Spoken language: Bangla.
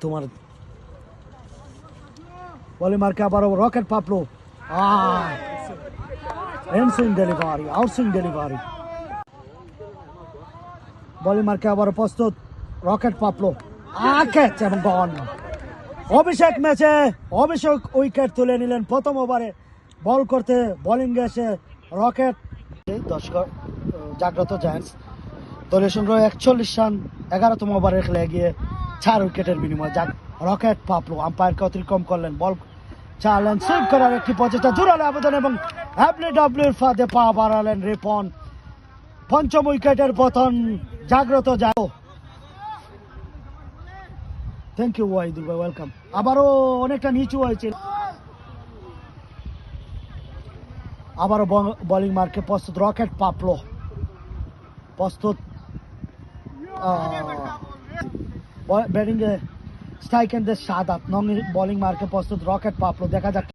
তোমার বলে মার্কে আবারও রকেট পাপলো এনসুইং ডেলিভারি আউটসুইং ডেলিভারি বলে মার্কে আবারও প্রস্তুত রকেট পাপলো ক্যাচ এবং গন। অভিষেক ম্যাচে অভিষেক উইকেট তুলে নিলেন প্রথম ওভারে বল করতে বোলিং এসে রকেট। দর্শক জাগ্রত জায়ান্টস দলীয় সংগ্রহ 41 রান 11তম ওভারে খেলে গিয়ে 4 উইকেটের বিনিময়ে রকেট পাপলো আম্পায়ারকে অতিক্রম করলেন, বল চালেন সুইপ করার একটি প্রচেষ্টা, জোরালো আবেদন এবং ডাব্লিউডাব্লিউর ফাঁদে পা বাড়ালেন রিপন। পঞ্চম উইকেটের পতন জাগ্রত যায়। থ্যাংক ইউ ওয়াহিদুল ভাই, ওয়েলকাম। আবারও অনেকটা নিচু হয়েছে, আবারও বোলিং মার্কে প্রস্তুত রকেট পাপলো, প্রস্তুত ব্যাটিং এ স্ট্রাইক এন্ড সাদাত নং বোলিং মার্কে প্রস্তুত রকেট পাপলো। দেখা যাক